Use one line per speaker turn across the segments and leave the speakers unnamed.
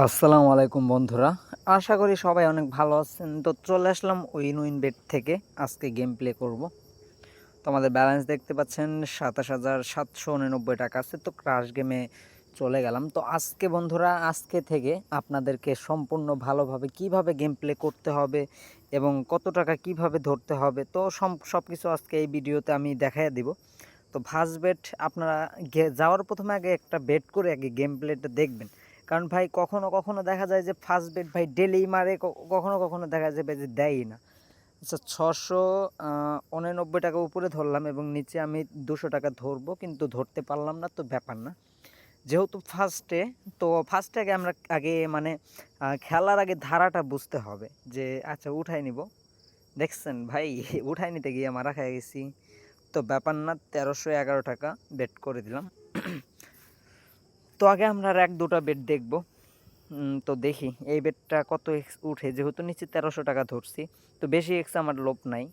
আসসালামু আলাইকুম বন্ধুরা। আশা করি সবাই অনেক ভালো আছেন। তো চলে আসলাম উইন বেট থেকে। আজকে গেম প্লে করব। তো আমাদের ব্যালেন্স দেখতে পাচ্ছেন ২৭,৭৮৯ টাকা আছে। তো ক্রাশ গেমে চলে গেলাম। তো আজকে বন্ধুরা, আজকে থেকে আপনাদেরকে সম্পূর্ণ ভালোভাবে কিভাবে গেম প্লে করতে হবে এবং কত টাকা কিভাবে ধরতে হবে, তো সব কিছু আজকে এই ভিডিওতে আমি দেখাইয়া দিব। তো ফার্স্ট বেট আপনারা যাওয়ার প্রথমে আগে একটা বেট করে আগে গেম প্লেটা দেখবেন। কারণ ভাই কখনো কখনো দেখা যায় যে ফার্স্ট বেট ভাই ডেলি মারে, কখনো কখনো দেখা যাবে যে দেয়ই না। আচ্ছা, ৬৯৯ টাকা উপরে ধরলাম এবং নিচে আমি ২০০ টাকা ধরবো, কিন্তু ধরতে পারলাম না। তো ব্যাপার না, যেহেতু ফার্স্টে আগে আমরা মানে খেলার আগে ধারাটা বুঝতে হবে যে আচ্ছা উঠাই নিব। দেখছেন ভাই, উঠাই নিতে গিয়ে মারা খেয়ে গেছি। তো ব্যাপার না, ১৩১১ টাকা বেট করে দিলাম। তো আগে আমরা আর এক দুটা বেট দেখব। তো দেখি এই বেটটা কত এক্স উঠে, যেহেতু নিচে ১৩০০ টাকা ধরছি। তো বেশি এক্স আমার লোভ নাই।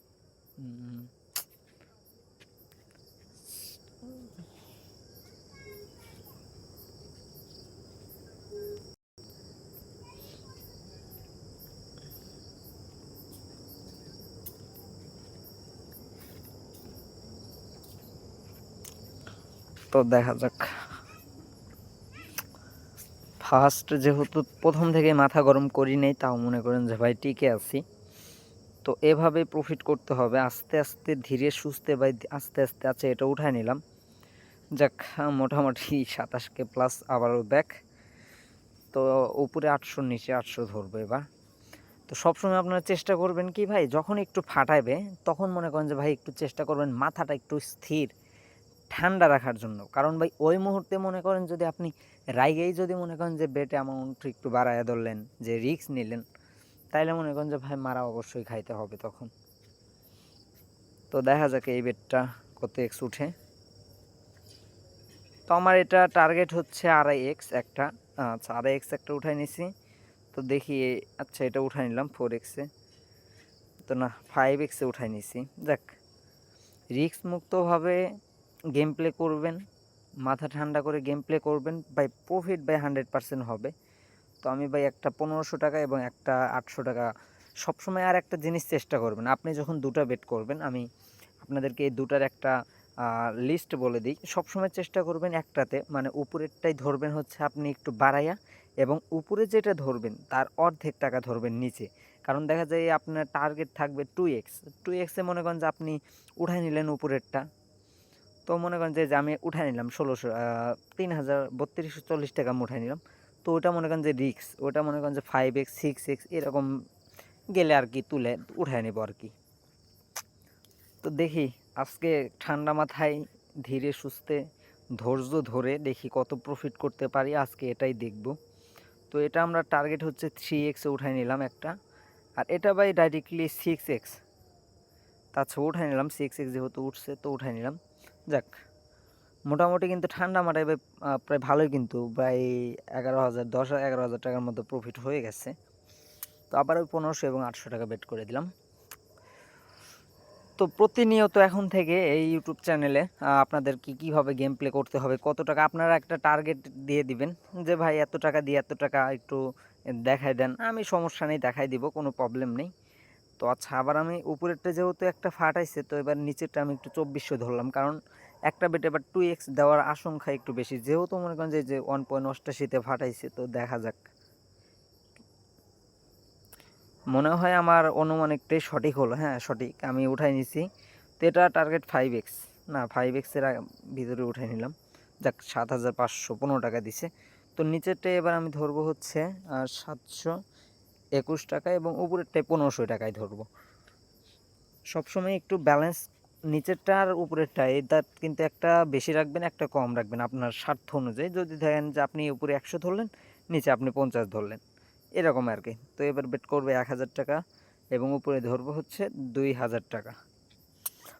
উম, তো দেখা যাক। ফার্স্ট যেহেতু প্রথম থেকে মাথা গরম করি নেই, তাও মনে করেন যে ভাই টিকে আছি। তো এভাবে প্রফিট করতে হবে আস্তে আস্তে, ধীরে সুস্থে ভাই, আস্তে আস্তে। আচ্ছা, এটা উঠায় নিলাম। যাক, মোটামুটি ২৭K প্লাস আবারও ব্যাক। তো উপরে ৮০০, নিচে ৮০০ ধরবো এবার। তো সবসময় আপনারা চেষ্টা করবেন কি ভাই, যখন একটু ফাটাইবে তখন মনে করেন যে ভাই একটু চেষ্টা করবেন মাথাটা একটু স্থির ঠান্ডা রাখার জন্য। কারণ ভাই ওই মুহূর্তে মনে করেন যদি আপনি রাইগেই যদি মনে করেন যে বেট অ্যামাউন্ট একটু বাড়াইয়া ধরলেন, যে রিস্ক নিলেন, তাইলে মনে করেন যে ভাই মারা অবশ্যই খাইতে হবে তখন। তো দেখা যাক এই বেটটা কত এক্স উঠে। তো আমার এটা টার্গেট হচ্ছে ২.৫x একটা। আচ্ছা, ২.৫x একটা উঠাই নিছি। তো দেখি আচ্ছা, এটা উঠাই নিলাম 4x-এ। তো না, 5x-এ উঠাই নিছি। যাক, রিস্ক মুক্তভাবে গেম প্লে করবেন, মাথা ঠান্ডা করে গেম প্লে করবেন ভাই, প্রফিট ভাই 100% হবে। তো আমি ভাই একটা ১৫০০ টাকা এবং একটা ৮০০ টাকা সবসময়। আর একটা জিনিস চেষ্টা করবেন, আপনি যখন দুটা বেট করবেন, আমি আপনাদেরকে এই দুটার একটা লিস্ট বলে দিই। সবসময় চেষ্টা করবেন একটাতে, মানে উপরেরটাই ধরবেন হচ্ছে আপনি একটু বাড়াইয়া, এবং উপরে যেটা ধরবেন তার অর্ধেক টাকা ধরবেন নিচে। কারণ দেখা যায় আপনার টার্গেট থাকবে 2x। 2x-এ মনে করেন যে আপনি উঠাই নিলেন উপরেরটা। তো মনে করেন যে আমি উঠাই নিলাম ১৬০০, ৩,৩২,৪০ টাকা আমি উঠাই নিলাম। তো ওটা মনে করেন যে রিক্স, ওটা মনে করেন যে 5x 6x এরকম গেলে আর কি তুলে উঠায় নেব আর কি। তো দেখি আজকে ঠান্ডা মাথায় ধীরে সুস্থে ধৈর্য ধরে দেখি কত প্রফিট করতে পারি, আজকে এটাই দেখব। তো এটা আমরা টার্গেট হচ্ছে 3x-এ উঠাই নিলাম একটা, আর এটা ভাই ডাইরেক্টলি 6x। তাছাড়া উঠাই নিলাম 6x, যেহেতু উঠছে তো উঠাই নিলাম। যাক, মোটামুটি কিন্তু ঠান্ডা মাথায় ভাই প্রায় ভালোই, কিন্তু প্রায় ১১,০০০, ১০-১১,০০০ টাকার মতো প্রফিট হয়ে গেছে। তো আবার ওই ১৫০০ এবং ৮০০ টাকা বেট করে দিলাম। তো প্রতিনিয়ত এখন থেকে এই ইউটিউব চ্যানেলে আপনাদেরকে কীভাবে গেম প্লে করতে হবে, কত টাকা আপনারা একটা টার্গেট দিয়ে দিবেন যে ভাই এত টাকা দিয়ে এত টাকা একটু দেখাই দেন, আমি সমস্যা নেই দেখাই দিব, কোনো প্রবলেম নেই। তো আচ্ছা, আবার আমি উপরেরটা যেহেতু একটা ফাটাইছে, তো এবার নিচেরটা আমি একটু ২৪০০ ধরলাম, কারণ একটা বেটে এবার 2x দেওয়ার আশঙ্কা একটু বেশি, যেহেতু মনে করেন যে 1.৮৮-তে ফাটাইছে। তো দেখা যাক, মনে হয় আমার অনুমানিকটাই সঠিক হলো। হ্যাঁ সঠিক, আমি উঠাই নিছি। তো এটা টার্গেট 5x, না 5x-এর ভিতরে উঠাই নিলাম। যাক, ৭,৫১৫ টাকা দিছে। তো নিচেরটা এবার আমি ধরবো হচ্ছে ৭২১ টাকা, এবং উপরেরটায় ১৫০০ টাকায় ধরবো। সবসময় একটু ব্যালেন্স, নিচেরটা আর উপরেরটা এটা কিন্তু একটা বেশি রাখবেন, একটা কম রাখবেন আপনার স্বার্থ অনুযায়ী। যদি দেখেন যে আপনি উপরে ১০০ ধরলেন, নিচে আপনি ৫০ ধরলেন, এরকম আর কি। তো এবার বেট করবে ১,০০০ টাকা এবং উপরে ধরবো হচ্ছে ২,০০০ টাকা।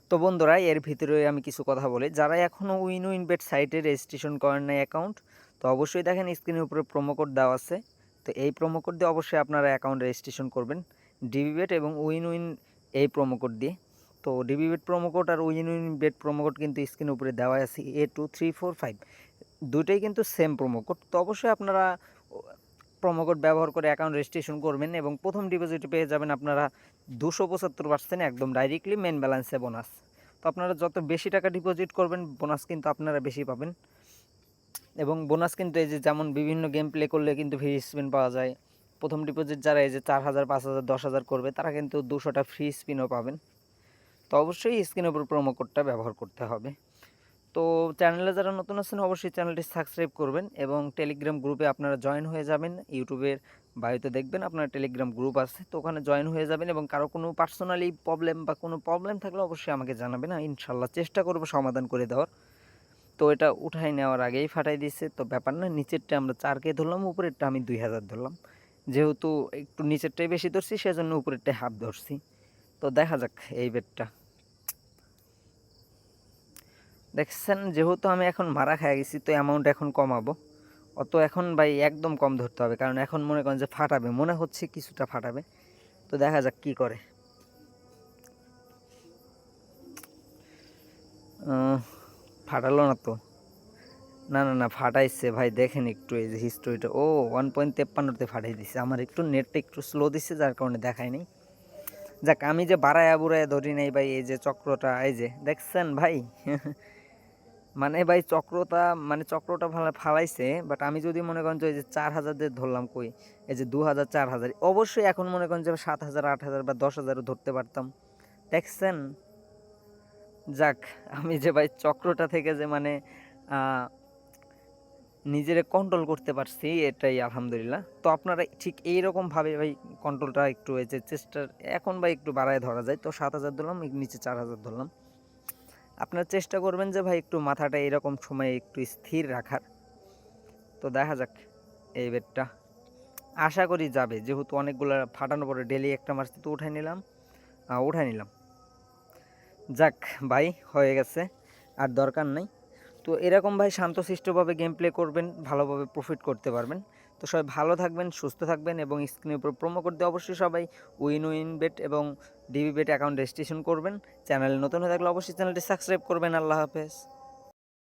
তো বন্ধুরা, এর ভিতরে আমি কিছু কথা বলি। যারা এখনও উইন বেট সাইটে রেজিস্ট্রেশন করেন নাই অ্যাকাউন্ট, তো অবশ্যই দেখেন স্ক্রিনের উপরে প্রোমো কোড দেওয়া আছে। তো এই প্রোমো কোড দিয়ে অবশ্যই আপনারা অ্যাকাউন্ট রেজিস্ট্রেশন করবেন, ডিবিবেট এবং উইন এই প্রোমো কোড দিয়ে। তো ডিবিবেট প্রোমো কোড আর উইন বেট প্রোমো কোড কিন্তু স্ক্রিনের উপরে দেওয়া আছে, A2345, দুটোই কিন্তু সেম প্রোমো কোড। তো অবশ্যই আপনারা প্রোমো কোড ব্যবহার করে অ্যাকাউন্ট রেজিস্ট্রেশন করবেন এবং প্রথম ডিপোজিটে পেয়ে যাবেন আপনারা 275% একদম ডাইরেক্টলি মেন ব্যালেন্সে বোনাস। তো আপনারা যত বেশি টাকা ডিপোজিট করবেন বোনাস কিন্তু আপনারা বেশি পাবেন। এবং বোনাস কিন্তু এই যে যেমন বিভিন্ন গেম প্লে করলে কিন্তু ফ্রি স্পিন পাওয়া যায়। প্রথম ডিপোজিট যারা এই যে 4000, 5000, 10,000 করবে তারা কিন্তু 200টা ফ্রি স্পিনও পাবেন। তো অবশ্যই স্ক্রিনের উপর প্রোমো কোডটা ব্যবহার করতে হবে। তো চ্যানেলে যারা নতুন আছেন অবশ্যই চ্যানেলটি সাবস্ক্রাইব করবেন এবং টেলিগ্রাম গ্রুপে আপনারা জয়েন হয়ে যাবেন। ইউটিউবের বায়োতে দেখবেন আপনার টেলিগ্রাম গ্রুপ আছে, তো ওখানে জয়েন হয়ে যাবেন এবং কারো কোনো পার্সোনালি প্রবলেম বা কোনো প্রবলেম থাকলে অবশ্যই আমাকে জানাবেন, ইনশাল্লাহ চেষ্টা করব সমাধান করে দেওয়ার। তো এটা উঠাই নেওয়ার আগেই ফাটাই দিচ্ছে, তো ব্যাপার না, নিচেরটা আমরা 4K ধরলাম, উপরেরটা আমি 2000 ধরলাম। যেহেতু একটু নিচেরটাই বেশি ধরছি সেজন্য উপরেরটাই হাফ ধরছি। তো দেখা যাক এই বেডটা। দেখছেন যেহেতু আমি এখন মারা খেয়ে গেছি তো অ্যামাউন্ট এখন কমাবো। অত এখন ভাই একদম কম ধরতে হবে, কারণ এখন মনে করেন যে ফাটাবে, মনে হচ্ছে কিছুটা ফাটাবে। তো দেখা যাক কি করে। ফাটালো না তো, না না না ফাটাইছে ভাই, দেখেন একটু এই যে হিস্টোরিটা, ও 1.53-তে ফাটাই দিছে। আমার একটু নেটটা একটু স্লো দিচ্ছে যার কারণে দেখায় নাই। যাক আমি যে বাড়ায়া বুড়ায়া ধরি নাই ভাই, এই যে চক্রটা এই যে দেখছেন ভাই মানে ভাই চক্রটা ভালো ফালাইছে, বাট আমি যদি মনে করেন যে এই যে 4000 দিয়ে ধরলাম, কই এই যে 2000, 4000, অবশ্যই এখন মনে করেন যে 7000, 8000 বা 10,000ও ধরতে পারতাম। দেখছেন, যাক আমি যে ভাই চক্রটা থেকে যে মানে নিজেরে কন্ট্রোল করতে পারছি, এটাই আলহামদুলিল্লাহ। তো আপনারা ঠিক এইরকমভাবে ভাই কন্ট্রোলটা একটু এই যে চেষ্টা এখন ভাই একটু বাড়ায় ধরা যায়। তো 7000 ধরলাম, নিচে 4000 ধরলাম। আপনারা চেষ্টা করবেন যে ভাই একটু মাথাটা এরকম সময় একটু স্থির রাখার। তো দেখা যাক এই বেডটা, আশা করি যাবে, যেহেতু অনেকগুলো ফাটানোর পরে ডেলি একটা মারছি তো উঠাই নিলাম। যাক ভাই হয়ে গেছে, আর দরকার নাই। তো এরকম ভাই শান্তশিষ্টভাবে গেম প্লে করবেন, ভালোভাবে প্রফিট করতে পারবেন। তো সবাই ভালো থাকবেন, সুস্থ থাকবেন এবং স্ক্রিনের উপর প্রোমো কোড দিয়ে অবশ্যই সবাই উইন বেট এবং ডিবি বেট অ্যাকাউন্ট রেজিস্ট্রেশন করবেন। চ্যানেলে নতুন হয়ে থাকলে অবশ্যই চ্যানেলটি সাবস্ক্রাইব করবেন। আল্লাহ হাফেজ।